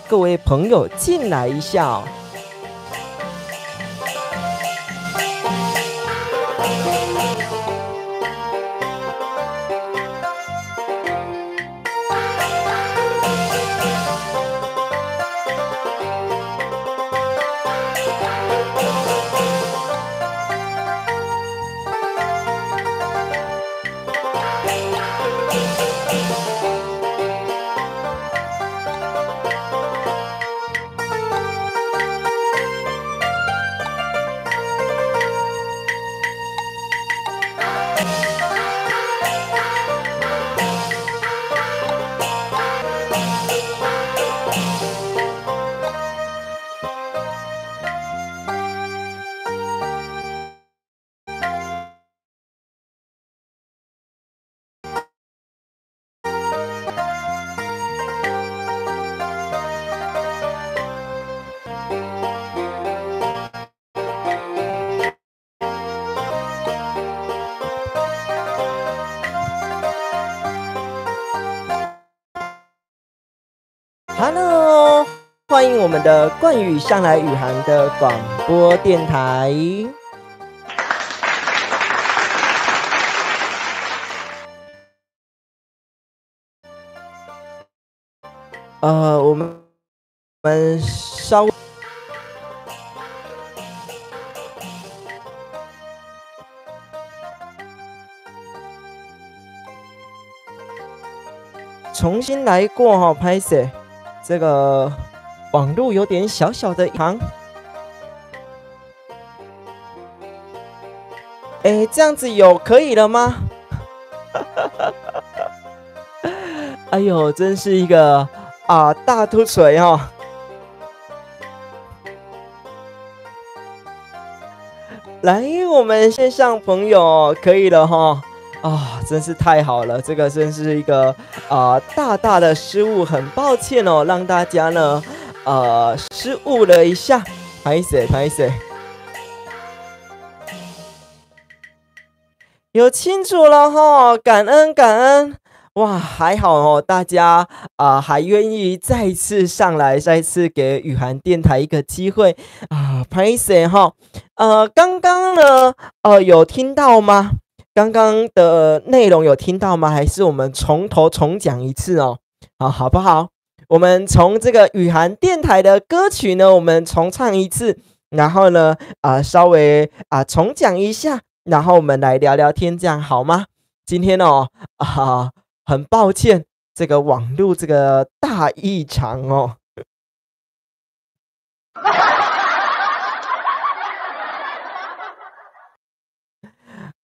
各位朋友进来一下哦。Hello， 欢迎我们的冠宇上来宇航的广播电台。我们稍微重新来过哈，拍摄。这个网络有点小小的行，这样子可以了吗？哎呦，真是一个大突锤哦！来，我们线上朋友可以了哈。真是太好了，这个真是一个大的失误，很抱歉哦，让大家呢失误了一下，拍摄，有清楚了哈，感恩，哇，还好哦，大家还愿意再次上来，再次给宇涵电台一个机会拍摄哈，刚刚呢有听到吗？刚刚的内容有听到吗？还是我们从头重讲一次哦？好不好？我们从这个宇涵电台的歌曲呢，我们重唱一次，然后呢，稍微重讲一下，然后我们来聊聊天，这样好吗？今天哦，很抱歉，这个网络这个大异常哦。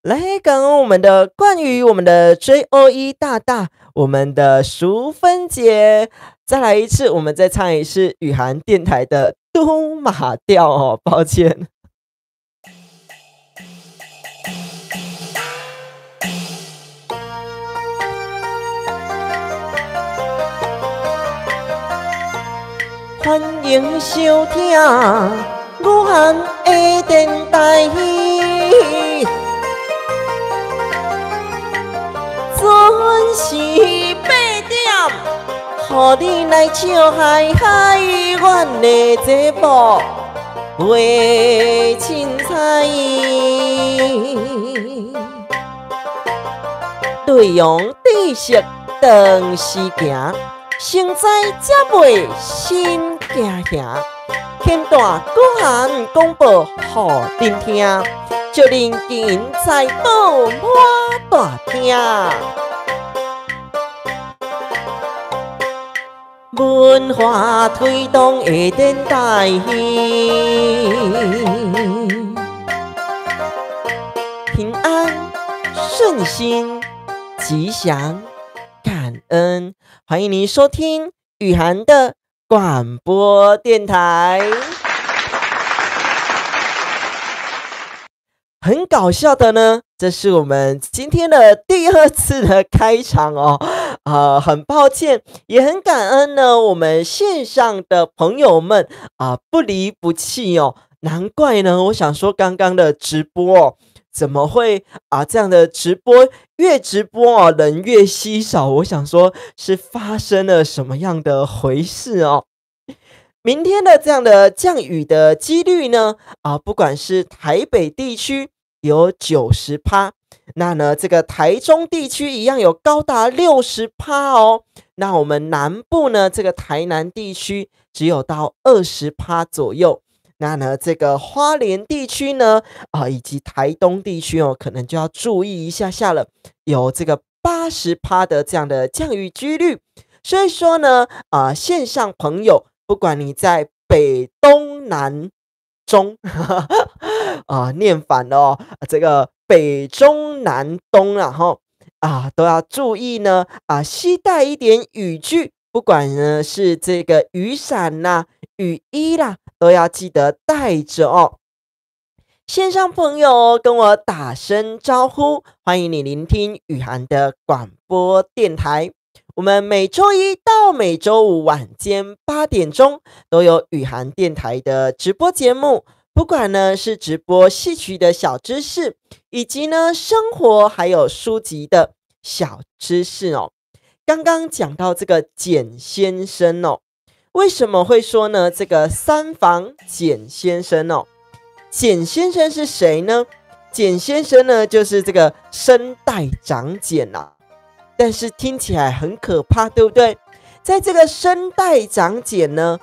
来，感恩我们的冠宇，我们的 JOE 大，我们的淑芬姐，再来一次，我们再唱一次宇涵电台的都马调哦，抱歉。欢迎收听武汉的电台。准时8點，予你來笑嗨嗨，阮的節目賣凊彩。內容知識長時行，成災才袂心驚驚。輕大武漢廣播予恁聽，祝恁今財寶滿大廳。文化推動的電台，平安順心吉祥感恩，歡迎您收聽宇涵的廣播電台。很搞笑的呢，这是我们今天的第2次的开场哦。很抱歉，也很感恩呢，我们线上的朋友们不离不弃哦。难怪呢，我想说刚刚的直播哦，怎么会这样的直播越直播人越稀少？我想说是发生了什么样的回事哦？明天的这样的降雨的几率呢，不管是台北地区有90%，那呢这个台中地区一样有高达60%哦。那我们南部呢，这个台南地区只有到20%左右。那呢这个花莲地区呢，以及台东地区哦，可能就要注意一下下了，有这个80%的这样的降雨几率。所以说呢，线上朋友，不管你在北东南中念反了哦，这个北中南东，然后都要注意呢，携带一点雨具，不管呢是这个雨伞啦、雨衣啦，都要记得带着哦。线上朋友跟我打声招呼，欢迎你聆听雨涵的广播电台。我们每周一到每周五晚间8点钟都有雨涵电台的直播节目，不管呢是直播戏曲的小知识，以及呢生活还有书籍的小知识哦。刚刚讲到这个简先生哦，为什么会说呢这个三房简先生哦？简先生是谁呢？简先生呢就是这个声带长茧啊。但是听起来很可怕，对不对？在这个声带长茧呢，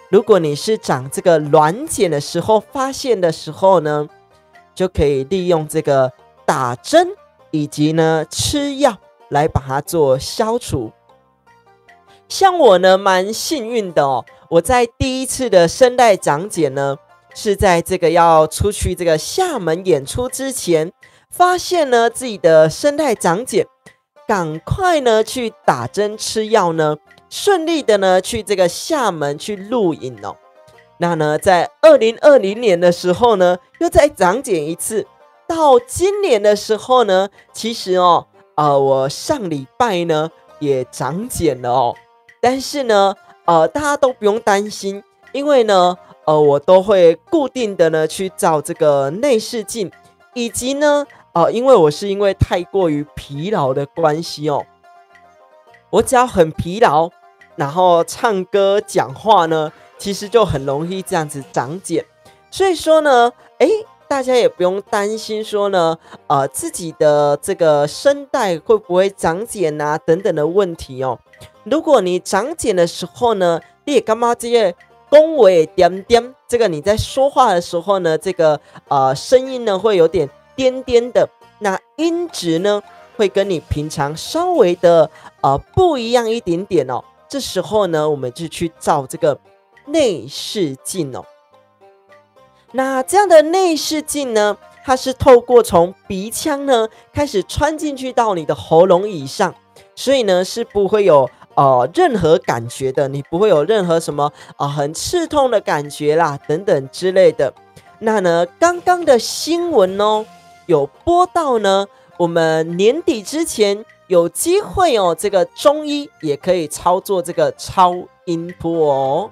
如果你是长这个卵茧的时候发现的时候呢，就可以利用这个打针以及呢吃药来把它做消除。像我呢蛮幸运的哦，我在第一次的声带长茧呢，是在这个要出去这个厦门演出之前，发现呢自己的声带长茧。赶快呢去打针吃药呢，顺利的呢去这个厦门去录影哦。那呢在2020年的时候呢，又再长茧一次。到今年的时候呢，其实哦，我上礼拜呢也长茧了哦。但是呢，大家都不用担心，因为呢，我都会固定的呢去照这个内视镜，以及呢。因为我是因为太过于疲劳的关系哦，我只要很疲劳，然后唱歌讲话呢，其实就很容易这样子长茧。所以说呢，大家也不用担心说呢，自己的这个声带会不会长茧啊等等的问题哦。如果你长茧的时候呢，你也干嘛这些恭维点点，这个你在说话的时候呢，这个声音呢会有点颠颠的，那音质呢会跟你平常稍微的不一样一点点哦。这时候呢，我们就去照这个内视镜哦。那这样的内视镜呢，它是透过从鼻腔呢开始穿进去到你的喉咙以上，所以呢是不会有任何感觉的，你不会有任何什么很刺痛的感觉啦等等之类的。那呢，刚刚的新闻哦，有播到呢，我们年底之前有机会哦，这个中医也可以操作这个超音波哦。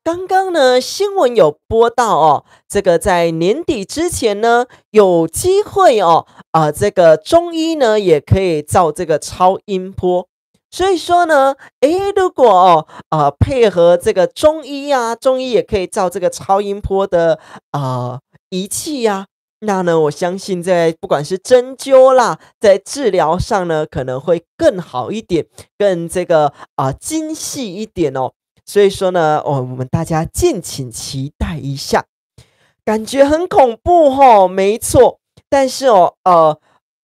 刚刚呢，新闻有播到哦，这个在年底之前呢，有机会哦，这个中医呢也可以照这个超音波。所以说呢，如果配合这个中医啊，中医也可以照这个超音波的仪器啊，那呢，我相信在不管是针灸啦，在治疗上呢，可能会更好一点，更这个精细一点哦。所以说呢，我们大家敬请期待一下，感觉很恐怖哦，没错。但是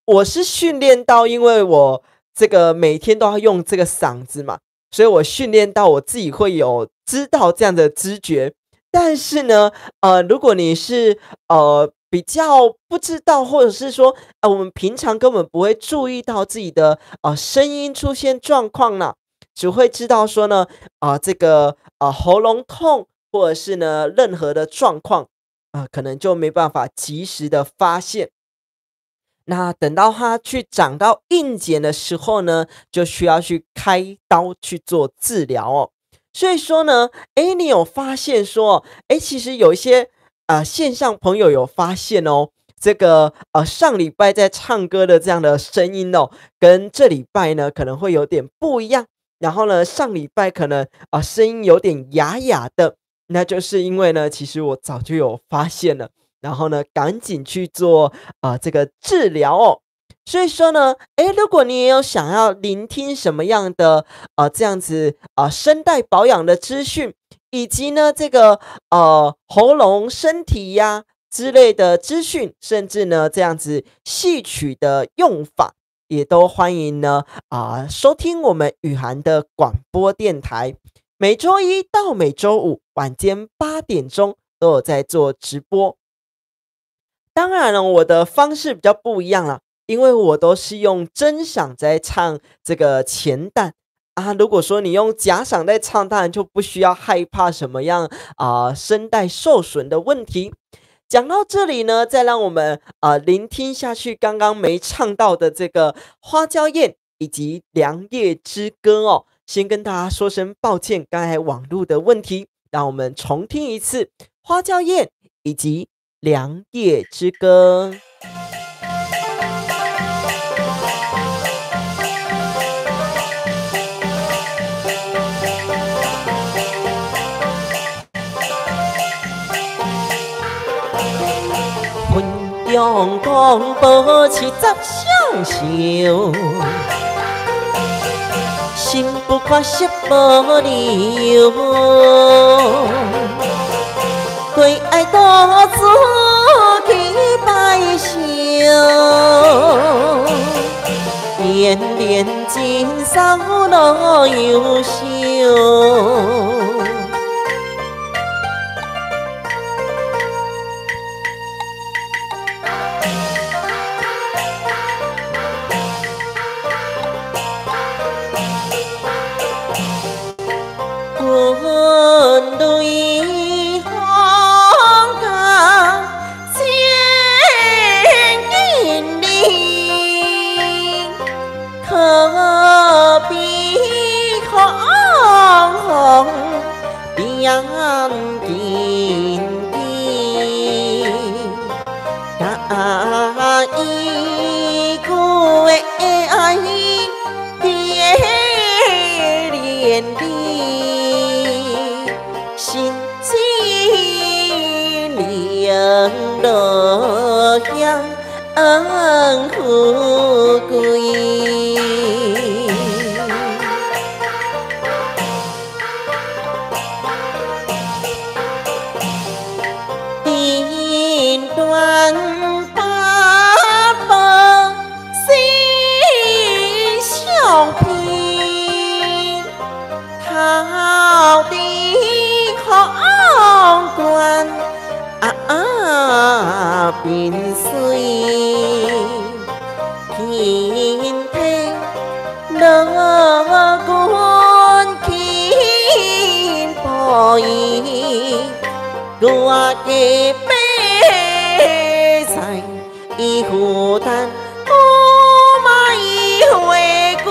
我是训练到，因为我这个每天都要用这个嗓子嘛，所以我训练到我自己会有知道这样的知觉。但是呢，如果你是比较不知道，或者是说我们平常根本不会注意到自己的声音出现状况啦。只会知道说呢，这个喉咙痛，或者是呢任何的状况，可能就没办法及时的发现。那等到它去长到硬茧的时候呢，就需要去开刀去做治疗哦。所以说呢，你有发现说，其实有一些线上朋友有发现哦，这个上礼拜在唱歌的这样的声音哦，跟这礼拜呢可能会有点不一样。然后呢，上礼拜可能声音有点哑哑的，那就是因为呢，其实我早就有发现了，然后呢，赶紧去做这个治疗哦。所以说呢，如果你也有想要聆听什么样的这样子声带保养的资讯，以及呢这个喉咙、身体呀之类的资讯，甚至呢这样子戏曲的用法，也都欢迎呢收听我们雨涵的广播电台，每周一到每周五晚间8点钟都有在做直播。当然了，我的方式比较不一样啦，因为我都是用真嗓在唱这个前段啊。如果说你用假嗓在唱，当然就不需要害怕什么样声带受损的问题。讲到这里呢，再让我们聆听下去刚刚没唱到的这个花娇燕以及良夜之歌哦。先跟大家说声抱歉，刚才网络的问题，让我们重听一次花娇燕以及良夜之歌。阳光保持十相守，心不快惜无理由，归爱独自去白首，恋恋今宵老忧愁。边水天平乐观天破意，我嘅悲在一孤单，我买回归。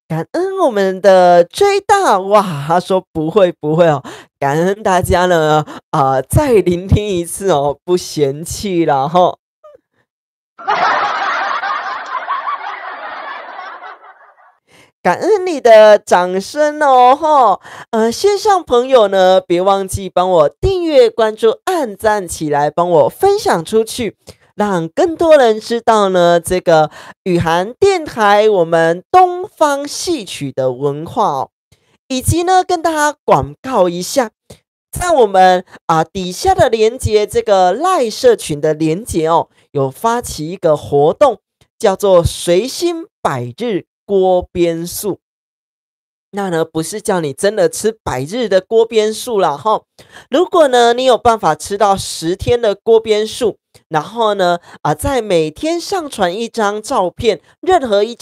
感恩我们的追大哇，他说不会哦，感恩大家呢再聆听一次哦，不嫌弃啦齁。感恩你的掌声哦齁，线上朋友呢，别忘记帮我订阅、关注、按赞起来，帮我分享出去，让更多人知道呢这个雨涵电台我们东方戏曲的文化哦，以及呢跟大家广告一下，在我们底下的连结，这个赖社群的连结哦，有发起一个活动，叫做随心百日锅边素。那呢不是叫你真的吃100日的锅边素啦齁，如果呢你有办法吃到10天的锅边素，然后呢在每天上传一张照片，任何一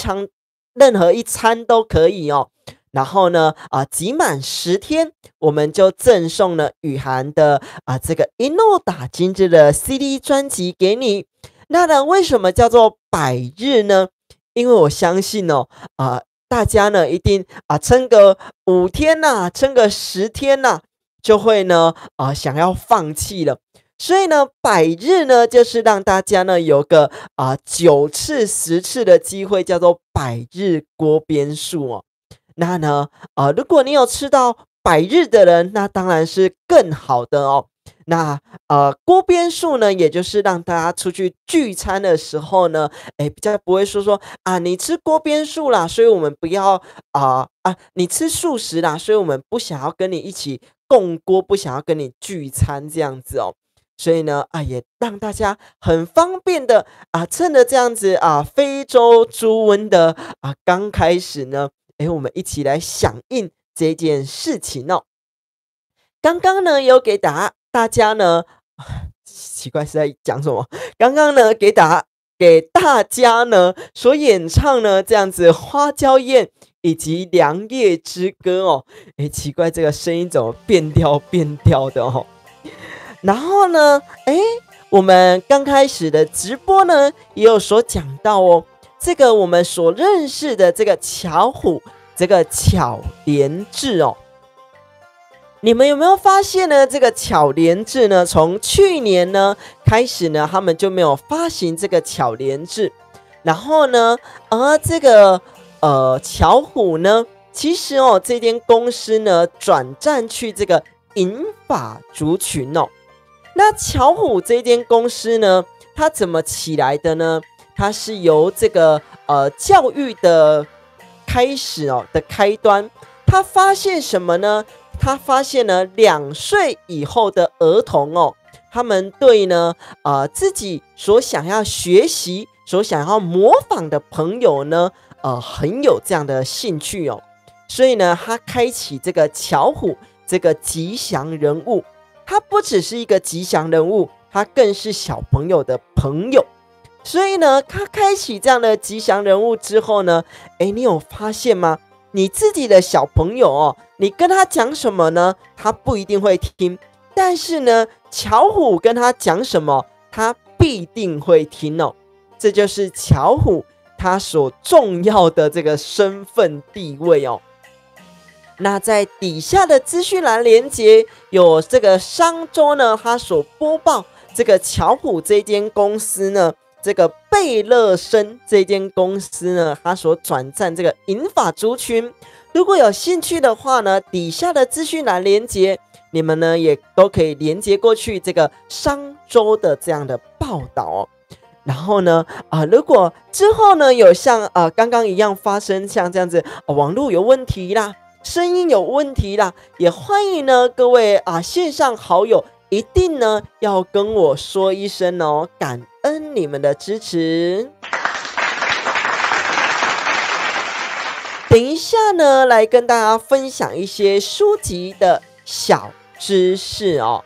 餐都可以哦，然后呢，集满10天，我们就赠送了雨涵的这个一诺打精致的 CD 专辑给你。那呢，为什么叫做100日呢？因为我相信哦，大家呢一定撑个5天呐，撑个10天呐，就会呢想要放弃了。所以呢，100日呢，就是让大家呢有个9次、10次的机会，叫做100日锅边素哦。那呢，如果你有吃到100日的人，那当然是更好的哦。那锅边素呢，也就是让大家出去聚餐的时候呢，比较不会说你吃锅边素啦，所以我们不要你吃素食啦，所以我们不想要跟你一起共锅，不想要跟你聚餐这样子哦。所以呢，也让大家很方便的趁着这样子非洲猪瘟的刚开始呢，我们一起来响应这件事情哦。刚刚呢有给大家呢，奇怪是在讲什么？刚刚呢给大家呢所演唱呢这样子花娇艳以及良夜之歌哦，奇怪这个声音怎么变调的哦？然后呢，我们刚开始的直播呢也有所讲到哦，这个我们所认识的这个巧虎，这个巧莲智哦。你们有没有发现呢？这个巧莲智呢，从去年呢开始呢，他们就没有发行这个巧莲智。然后呢，这个巧虎呢，其实哦，这间公司呢转战去这个银发族群哦。那巧虎这间公司呢，它怎么起来的呢？它是由这个教育的开始哦的开端。他发现什么呢？他发现呢，2岁以后的儿童哦，他们对呢自己所想要学习、所想要模仿的朋友呢，很有这样的兴趣哦。所以呢，他开启这个巧虎这个吉祥人物，他不只是一个吉祥人物，他更是小朋友的朋友。所以呢，他开启这样的吉祥人物之后呢，你有发现吗？你自己的小朋友哦，你跟他讲什么呢？他不一定会听，但是呢，巧虎跟他讲什么，他必定会听哦。这就是巧虎他所重要的这个身份地位哦。那在底下的资讯栏连结有这个上周呢，他所播报这个巧虎这间公司呢。这个贝乐生这间公司呢，它所转战这个银发族群，如果有兴趣的话呢，底下的资讯栏连结，你们呢也都可以连结过去这个商周的这样的报道哦。然后呢，如果之后呢有像刚刚一样发生像这样子网络有问题啦，声音有问题啦，也欢迎呢各位线上好友一定呢要跟我说一声哦，感恩你们的支持。等一下呢，来跟大家分享一些书籍的小知识哦。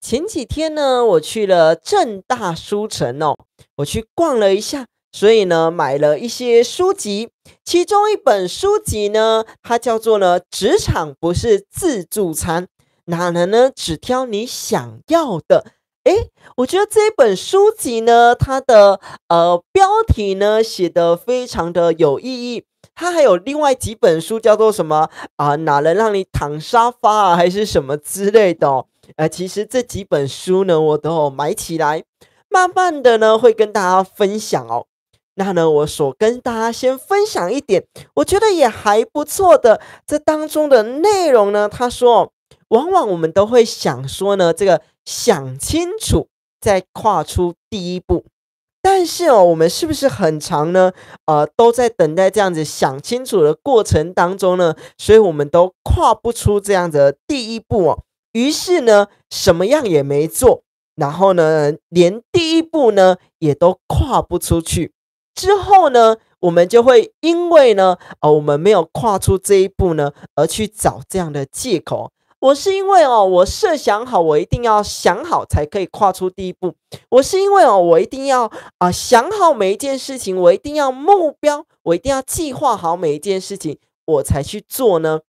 前几天呢，我去了政大书城哦，我去逛了一下。所以呢，买了一些书籍，其中一本书籍呢，它叫做呢，职场不是自助餐，哪能呢？只挑你想要的。我觉得这本书籍呢，它的标题呢写得非常的有意义。它还有另外几本书叫做什么哪能让你躺沙发还是什么之类的哦。其实这几本书呢，我都有买起来，慢慢的呢会跟大家分享哦。那呢，我所跟大家先分享一点，我觉得也还不错的。这当中的内容呢，他说，往往我们都会想说呢，这个想清楚再跨出第一步。但是我们是不是很常呢？都在等待这样子想清楚的过程当中呢，所以我们都跨不出这样子的第一步哦。于是呢，什么样也没做，然后呢，连第一步呢也都跨不出去。之后呢，我们就会因为呢，我们没有跨出这一步呢，而去找这样的借口我是因为我设想好，我一定要想好才可以跨出第一步。我是因为我一定要想好每一件事情，我一定要目标，我一定要计划好每一件事情，我才去做呢？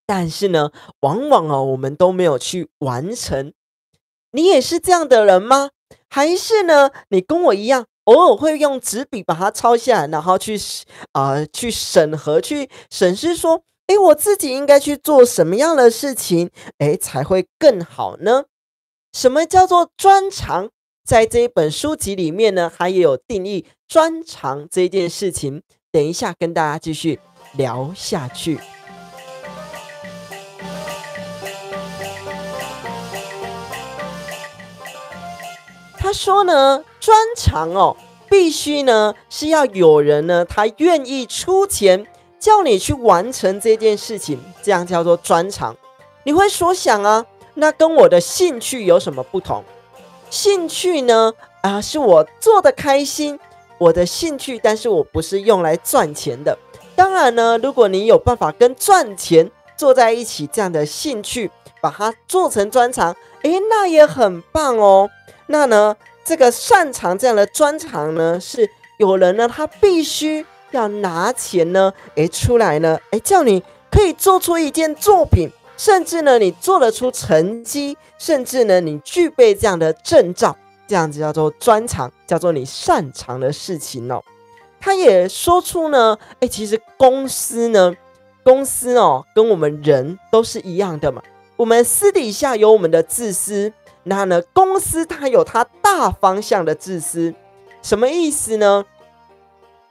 但是呢，往往我们都没有去完成。你也是这样的人吗？还是呢，你跟我一样，偶尔会用纸笔把它抄下来，然后去审核、去审视说，我自己应该去做什么样的事情，才会更好呢？什么叫做专长？在这一本书籍里面呢，它也有定义专长这件事情。等一下跟大家继续聊下去。他说呢，专长必须呢是要有人呢，他愿意出钱叫你去完成这件事情，这样叫做专长。你会所想啊，那跟我的兴趣有什么不同？兴趣呢，是我做的开心，我的兴趣，但是我不是用来赚钱的。当然呢，如果你有办法跟赚钱坐在一起，这样的兴趣把它做成专长，那也很棒哦。那呢，这个擅长这样的专长呢，是有人呢，他必须要拿钱呢，出来呢，叫你可以做出一件作品，甚至呢，你做得出成绩，甚至呢，你具备这样的证照，这样子叫做专长，叫做你擅长的事情哦。他也说出呢，其实公司跟我们人都是一样的嘛。我们私底下有我们的自私。那呢，公司它有它大方向的自私，什么意思呢？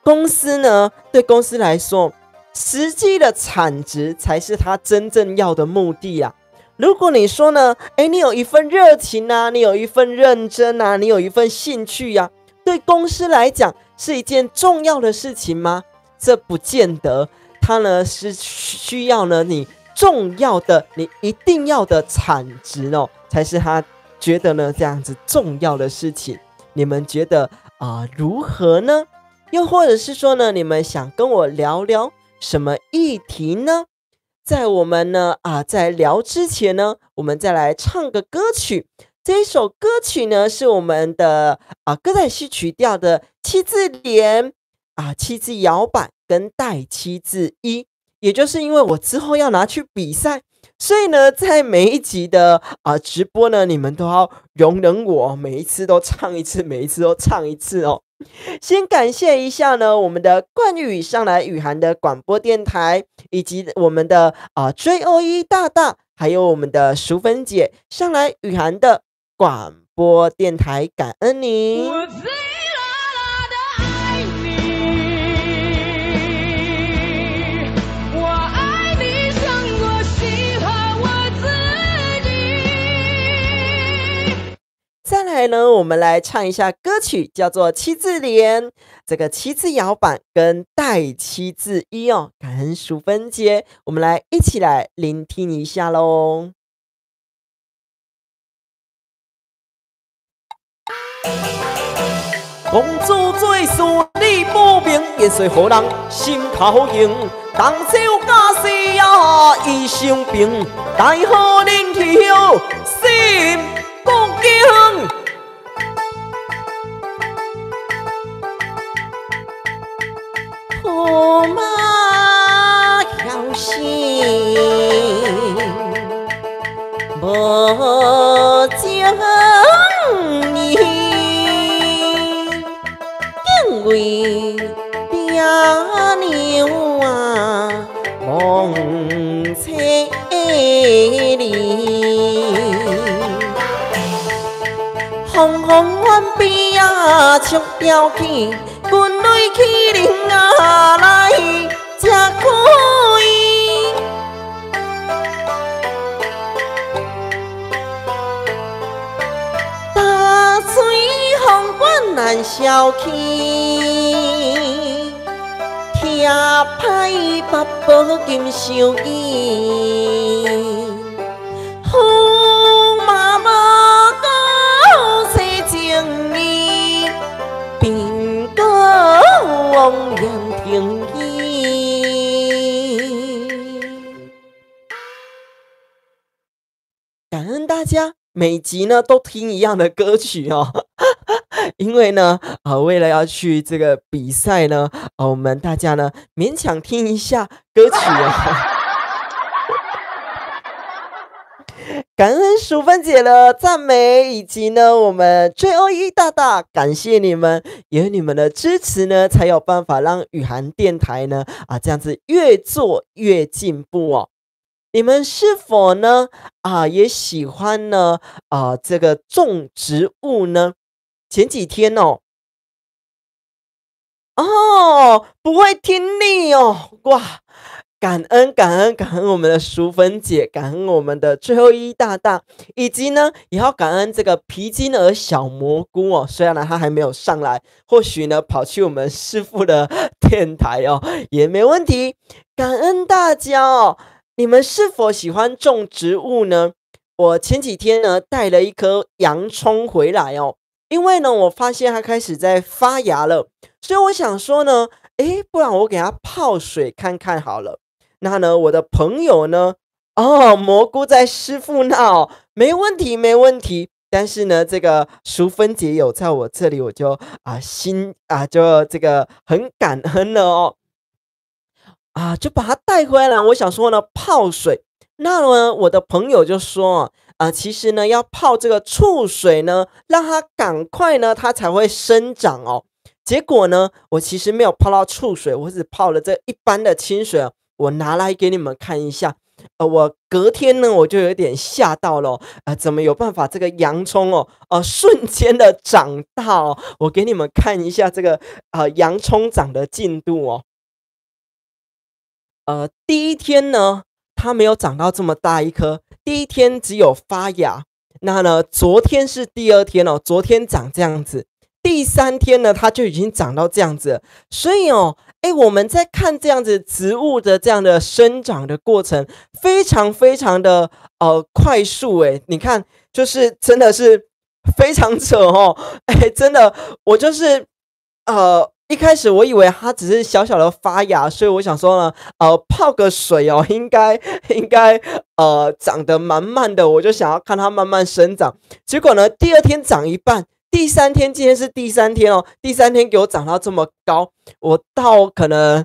公司呢，对公司来说，实际的产值才是它真正要的目的啊。如果你说呢，你有一份热情啊，你有一份认真啊，你有一份兴趣啊，对公司来讲是一件重要的事情吗？这不见得，它呢是需要呢你重要的、你一定要的产值才是它觉得呢这样子重要的事情。你们觉得如何呢？又或者是说呢，你们想跟我聊聊什么议题呢？在我们呢在聊之前呢，我们再来唱个歌曲。这一首歌曲呢是我们的歌仔戏曲调的七字联七字摇板跟带七字一，也就是因为我之后要拿去比赛，所以呢，在每一集的直播呢，你们都要容忍我，每一次都唱一次，每一次都唱一次哦。先感谢一下呢，我们的冠宇上来雨涵的广播电台，以及我们的JOE 大大，还有我们的淑芬姐上来雨涵的广播电台，感恩您。再来呢，我们来唱一下歌曲，叫做七字联，这个七字摇板跟带七字一哦，感恩淑芬姐，我们来一起来聆听一下咯。公主做事理不明，言说何人心头硬？动手假死呀，一生病，奈何人跳心不惊？驸马挑心无情意，因为爹娘梦凄离，风风远比出调起。军队起灵来，才开。大水风管难消气，听歹八宝金相依。驸马马高生情义。望眼听意。大家每集呢都听一样的歌曲哦，因为呢，为了要去这个比赛呢，我们大家呢勉强听一下歌曲哦。感恩淑芬姐的赞美，以及呢我们JOE大大，感谢你们，有你们的支持呢，才有办法让雨涵电台呢这样子越做越进步哦。你们是否呢也喜欢呢这个种植物呢？前几天不会听腻哦，哇！感恩感恩感恩我们的淑芬姐，感恩我们的最后一大大，以及呢也要感恩这个皮筋儿小蘑菇哦。虽然呢他还没有上来，或许呢跑去我们师父的电台哦也没问题。感恩大家哦，你们是否喜欢种植物呢？我前几天呢带了一颗洋葱回来哦，因为呢我发现它开始在发芽了，所以我想说呢，不然我给它泡水看看好了。那呢，我的朋友呢？蘑菇在师傅那哦，没问题，没问题。但是呢，这个淑芬姐有在我这里，我就就这个很感恩了哦。就把它带回来。我想说呢，泡水。那呢，我的朋友就说其实呢，要泡这个醋水呢，让它赶快呢，它才会生长哦。结果呢，我其实没有泡到醋水，我只泡了这一般的清水哦。我拿来给你们看一下，我隔天呢，我就有点吓到了怎么有办法这个洋葱瞬间的长大哦？我给你们看一下这个洋葱长的进度哦。第一天呢，它没有长到这么大一颗，第一天只有发芽。那呢，昨天是第二天哦，昨天长这样子，第三天呢，它就已经长到这样子了。所以我们在看这样子植物的这样的生长的过程，非常非常的快速你看，就是真的是非常扯哦，真的，我就是一开始我以为它只是小小的发芽，所以我想说呢，泡个水哦，应该长得蛮慢的，我就想要看它慢慢生长。结果呢，第二天长一半。第三天，今天是第三天哦。第三天给我长到这么高，我到可能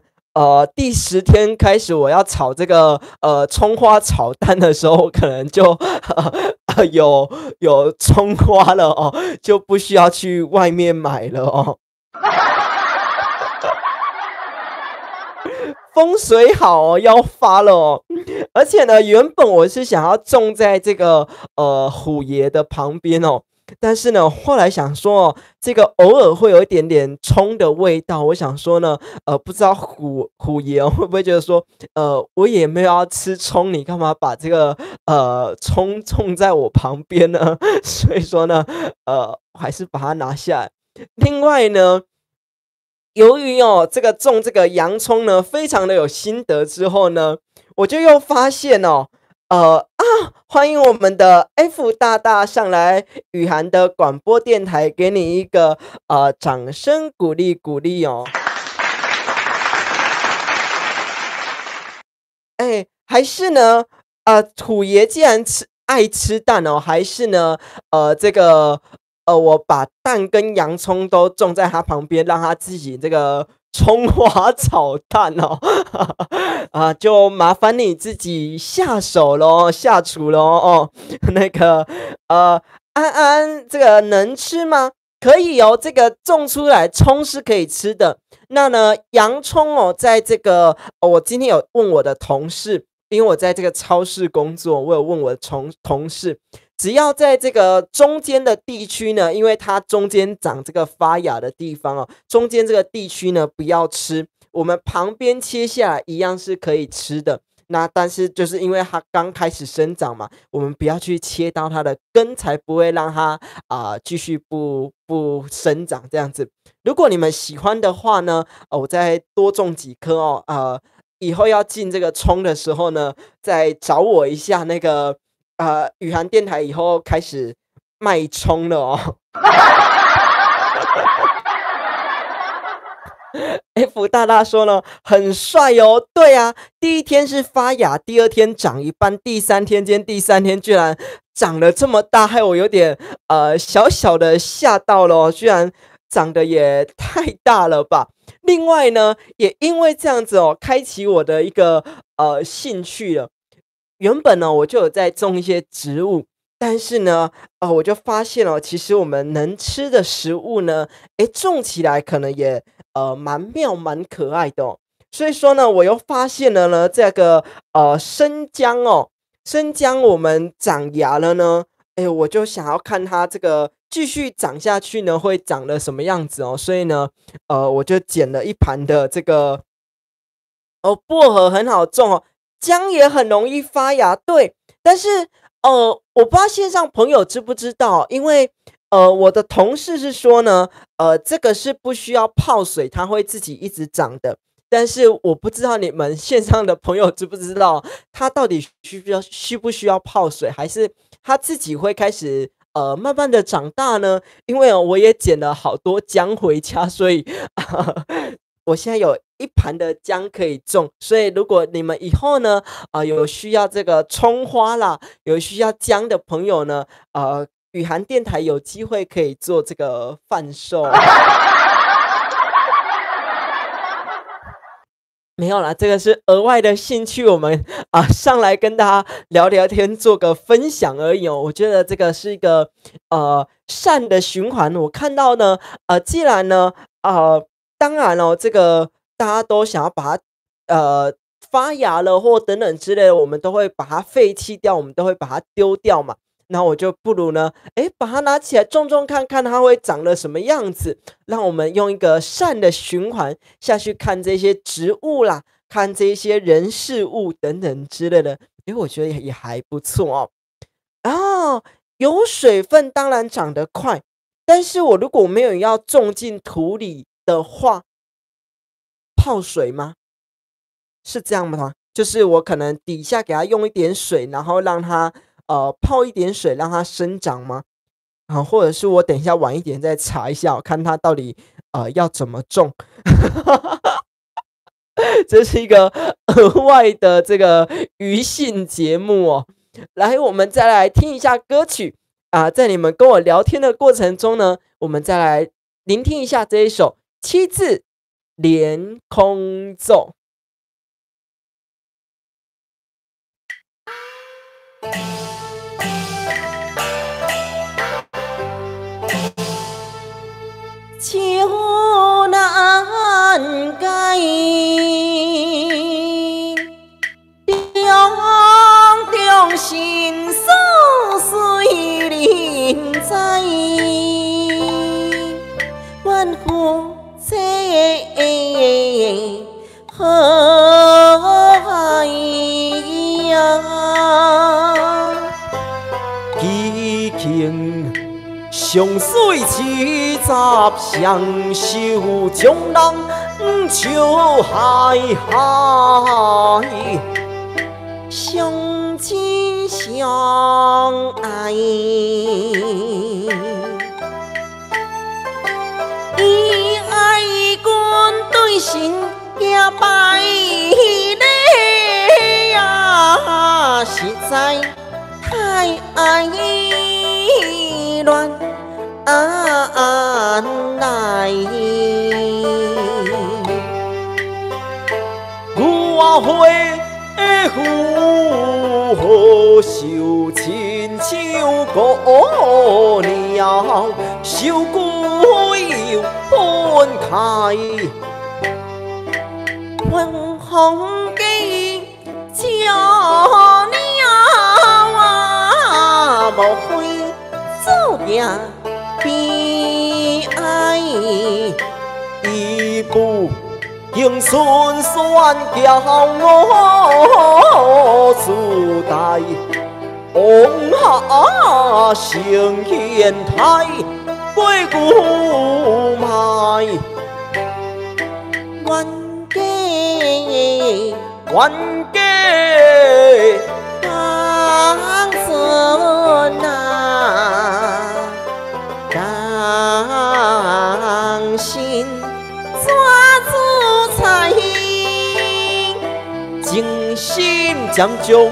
第10天开始我要炒这个葱花炒蛋的时候，我可能就有葱花了哦，就不需要去外面买了哦。风水好哦，要发了哦。而且呢，原本我是想要种在这个虎爷的旁边哦。但是呢，后来想说这个偶尔会有一点点葱的味道，我想说呢，不知道虎爷会不会觉得说，我也没有要吃葱，你干嘛把这个葱种在我旁边呢？所以说呢，我还是把它拿下来。另外呢，由于这个种这个洋葱呢，非常的有心得之后呢，我就又发现欢迎我们的 F 大大上来雨涵的广播电台，给你一个掌声鼓励鼓励哦。还是呢虎爷既然爱吃蛋哦，还是呢这个我把蛋跟洋葱都种在他旁边，让他自己这个葱花炒蛋哦。就麻烦你自己下手咯，下厨咯哦。那个安安，这个能吃吗？可以哦，这个种出来葱是可以吃的。那呢，洋葱在这个我今天有问我的同事，因为我在这个超市工作，我有问我的同事，只要在这个中间的地区呢，因为它中间长这个发芽的地方中间这个地区呢不要吃，我们旁边切下来一样是可以吃的。那但是就是因为它刚开始生长嘛，我们不要去切到它的根，才不会让它继续不生长这样子。如果你们喜欢的话呢，我再多种几颗以后要进这个葱的时候呢，再找我一下。那个雨涵电台以后开始卖葱了哦。F 大大说呢，很帅哦。对啊，第一天是发芽，第二天长一半，第三天居然长得这么大，害我有点小小的吓到了哦，居然长得也太大了吧。另外呢，也因为这样子哦，开启我的一个兴趣了。原本呢，我就有在种一些植物，但是呢，我就发现哦，其实我们能吃的食物呢，种起来可能也蛮妙蛮可爱的哦。所以说呢，我又发现了呢，这个生姜哦，生姜我们长芽了呢，我就想要看它这个继续长下去呢，会长得什么样子哦。所以呢，我就捡了一盘的这个薄荷很好种哦，姜也很容易发芽，对。但是我不知道线上朋友知不知道，因为我的同事是说呢，这个是不需要泡水，它会自己一直长的。但是我不知道你们线上的朋友知不知道，它到底需不需要泡水，还是它自己会开始慢慢的长大呢？因为我也捡了好多姜回家，所以我现在有一盘的姜可以种，所以如果你们以后呢，有需要这个葱花啦，有需要姜的朋友呢，雨涵电台有机会可以做这个贩售。没有啦，这个是额外的兴趣，我们上来跟大家聊聊天，做个分享而已哦。我觉得这个是一个善的循环。我看到呢，既然呢，当然哦，这个大家都想要把它发芽了或等等之类的，我们都会把它废弃掉，我们都会把它丢掉嘛。那我就不如呢，把它拿起来种种看看，它会长得什么样子。让我们用一个善的循环下去看这些植物啦，看这些人事物等等之类的，我觉得也还不错哦。有水分当然长得快，但是我如果没有要种进土里的话，泡水吗？是这样吗？就是我可能底下给它用一点水，然后让它泡一点水让它生长吗？或者是我等一下晚一点再查一下，看它到底要怎么种。这是一个额外的这个娱性节目哦。来，我们再来听一下歌曲在你们跟我聊天的过程中呢，我们再来聆听一下这一首七字连空奏。秋难改，中中心事随人知，怨夫妻何害呀？奇情上水七十相守，将人笑海海，相亲相爱，以爱君对心也败咧呀，实在太爱乱来。我会何受亲像姑娘，受鬼又分开，春风给照鸟无悔做命悲哀，一步行顺选叫我自代，往下成烟台过牛麦，冤家当孙当心抓将将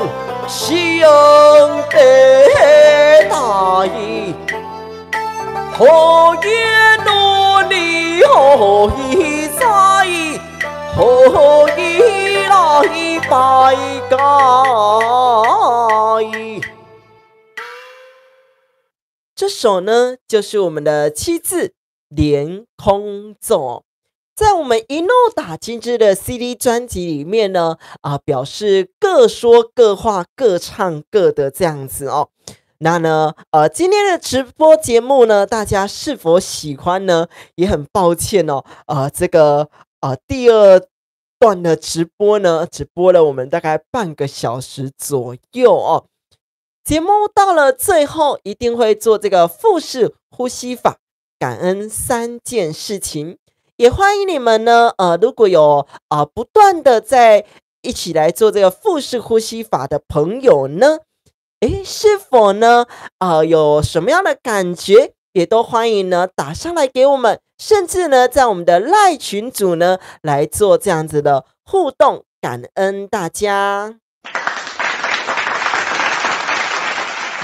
相得大义，何以努力何以在，何以来百改。这首呢，就是我们的七字连空奏。在我们一怒打金枝的 CD 专辑里面呢，表示各说各话，各唱各的这样子哦。那呢，今天的直播节目呢，大家是否喜欢呢？也很抱歉哦，这个第二段的直播呢，只播了我们大概半个小时左右哦。节目到了最后，一定会做这个腹式呼吸法，感恩3件事情。也欢迎你们呢，如果有不断的在一起来做这个腹式呼吸法的朋友呢，是否呢，有什么样的感觉，也都欢迎呢打上来给我们，甚至呢在我们的赖群组呢来做这样子的互动，感恩大家。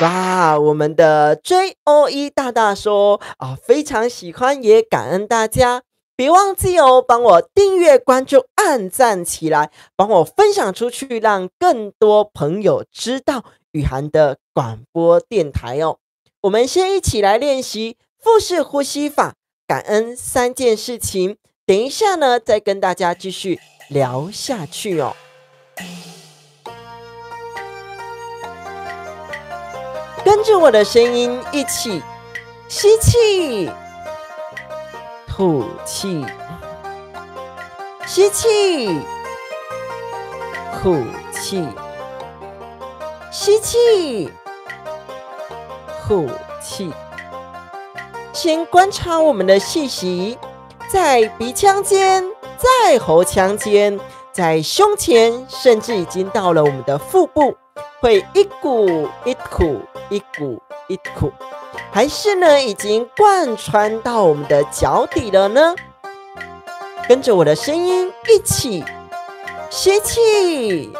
哇，我们的 JOE 大大说非常喜欢，也感恩大家。别忘记哦，帮我订阅、关注、按赞起来，帮我分享出去，让更多朋友知道雨涵的广播电台哦。我们先一起来练习腹式呼吸法，感恩3件事情。等一下呢，再跟大家继续聊下去哦。跟着我的声音一起吸气。吐气，吸气，吐气，吸气，吐气。先观察我们的气息，在鼻腔间，在喉腔间，在胸前，甚至已经到了我们的腹部，会一股一吐，一股一吐。还是呢，已经贯穿到我们的脚底了呢？跟着我的声音一起吸气，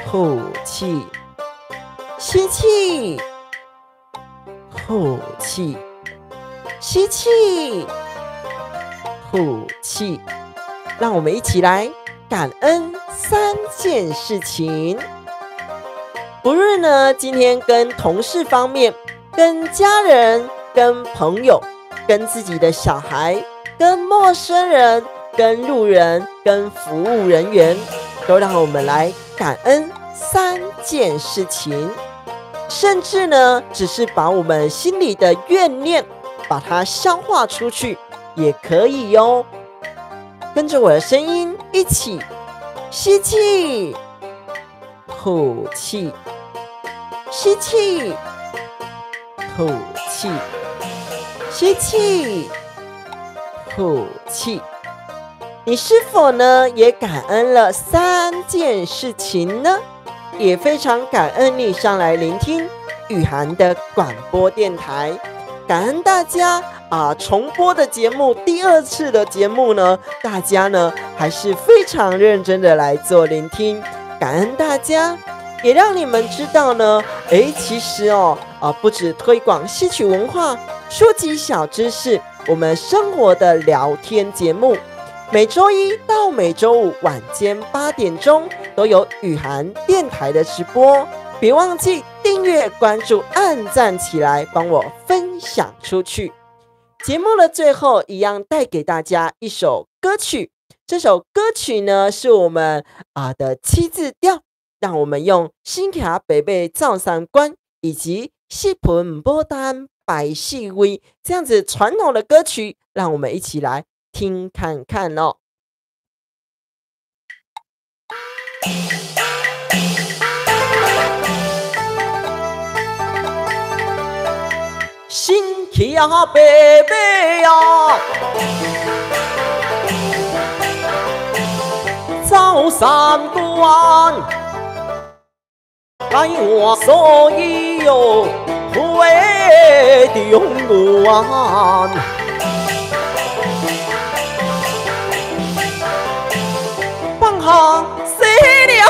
吐气，吸气，吐气，吸气，吐气。让我们一起来感恩3件事情。不论呢，今天跟同事方面，跟家人、跟朋友、跟自己的小孩、跟陌生人、跟路人、跟服务人员，都让我们来感恩3件事情。甚至呢，只是把我们心里的怨念，把它消化出去，也可以哟。跟着我的声音一起吸气，吐气，吸气，吐气，吸气，吐气。你是否呢也感恩了3件事情呢？也非常感恩你上来聆听雨涵的广播电台，感恩大家重播的节目，第2次的节目呢，大家呢还是非常认真的来做聆听，感恩大家。也让你们知道呢，其实不止推广戏曲文化、书籍小知识，我们生活的聊天节目，每周1到每周5晚间8点钟都有雨涵电台的直播，别忘记订阅、关注、按赞起来，帮我分享出去。节目的最后，一样带给大家一首歌曲，这首歌曲呢是我们的7字调。让我们用新卡北北照三关以及四盆牡丹百细微这样子传统的歌曲，让我们一起来听看看哦。新卡北北呀，照三关。爱我所以有会的勇敢，放下思量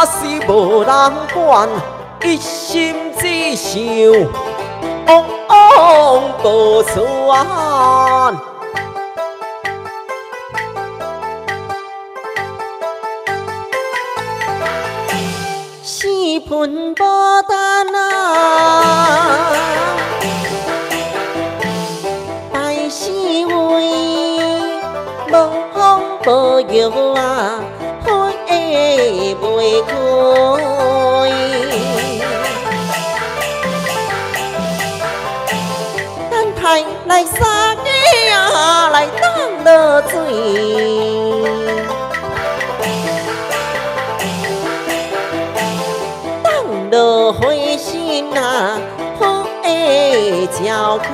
是无人管，一心只想无传。四盆牡丹啊，大四位无风无雨啊，花会袂开。等待来三个啊，来等落水。落花心啊，花会照开。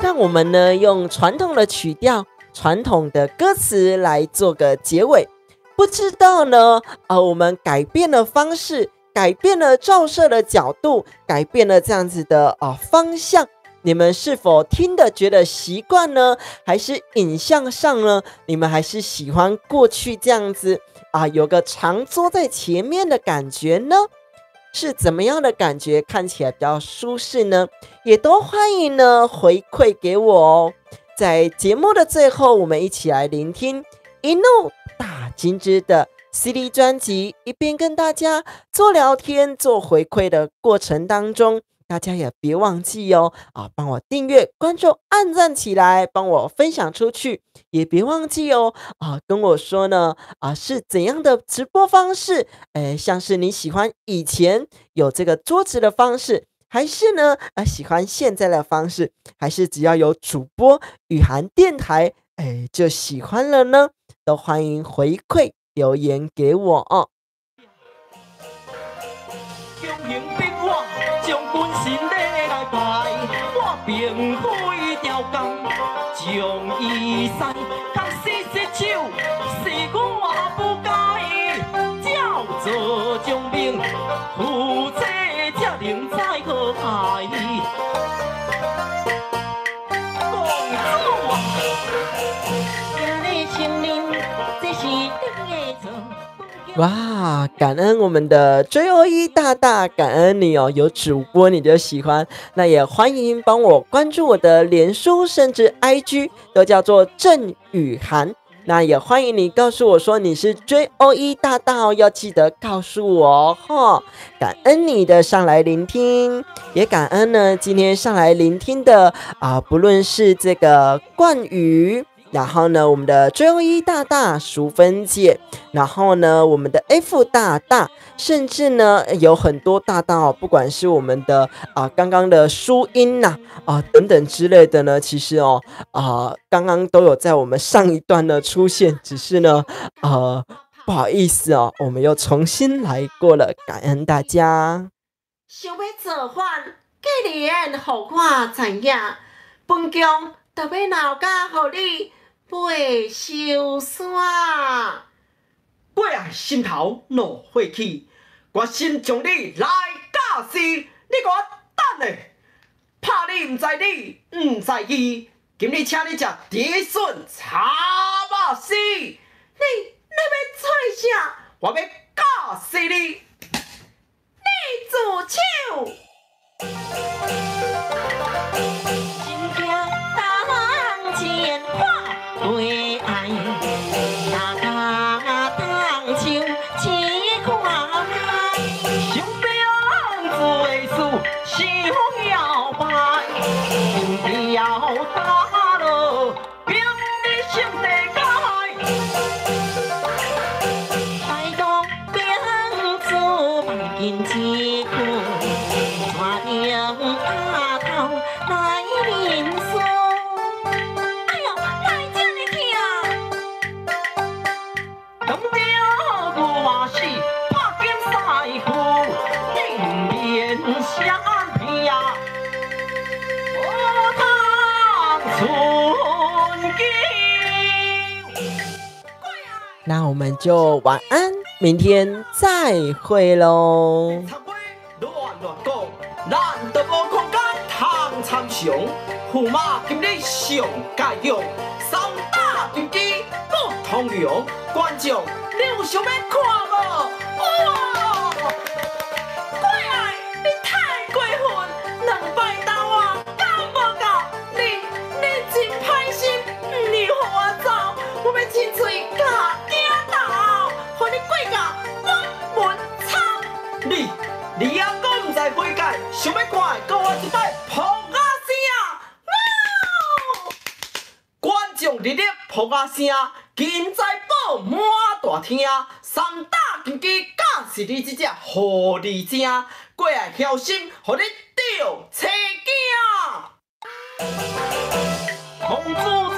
让我们呢用传统的曲调、传统的歌词来做个结尾。不知道呢，我们改变了方式，改变了照射的角度，改变了这样子的方向。你们是否听得觉得习惯呢？还是影像上呢？你们还是喜欢过去这样子有个长桌在前面的感觉呢？是怎么样的感觉？看起来比较舒适呢？也都欢迎呢回馈给我哦。在节目的最后，我们一起来聆听一怒大金枝的 CD 专辑，一边跟大家做聊天、做回馈的过程当中。大家也别忘记哦，帮我订阅、关注、按赞起来，帮我分享出去，也别忘记哦，跟我说呢，是怎样的直播方式？像是你喜欢以前有这个桌子的方式，还是呢，喜欢现在的方式，还是只要有主播雨涵电台，就喜欢了呢？都欢迎回馈留言给我哦。并开条杠，将伊塞，通洗洗手，是我不该。照做将命，夫妻才能再和爱。哇，感恩我们的 JOE 大大，感恩你哦，有主播你就喜欢，那也欢迎帮我关注我的脸书甚至 IG， 都叫做郑雨涵。那也欢迎你告诉我说你是 JOE 大大哦，要记得告诉我哦。感恩你的上来聆听，也感恩呢今天上来聆听的不论是这个冠宇。然后呢，我们的 JOE 大大、淑芬姐，然后呢，我们的 F 大大，甚至呢有很多大大哦，不管是我们的刚刚的舒音呐等等之类的呢，其实哦刚刚都有在我们上一段呢出现，只是呢不好意思哦，我们又重新来过了，感恩大家。想要做饭，既然互我知影，本宫就要闹家互你。袂受伤，我心头怒火起，决心将你来教死。你给我等下，怕你唔知你唔知伊，今日请你食甜笋炒肉丝。你要做啥？我要教死你！你自首。对爱，大家当唱起看开，想要做的事，想要办，不要打落，凭你心地改。大道兵做万斤之苦，抓定阿头来面诉。那我们就晚安，明天再会喽。咱都无空间通参详，驸马今日上解用，通用，观众你有想要看无？哇！怪爱，你太过分，两摆斗啊，够无够？你真歹心，唔离互我走，我要亲嘴甲惊到，互你过甲我文草。你还阁唔知悔改，想要看的，给我一摆扑啊声！观众热烈扑啊声，金财宝满大厅，三打金鸡假是你这只狐狸精，过来孝心，互你钓车囝。公主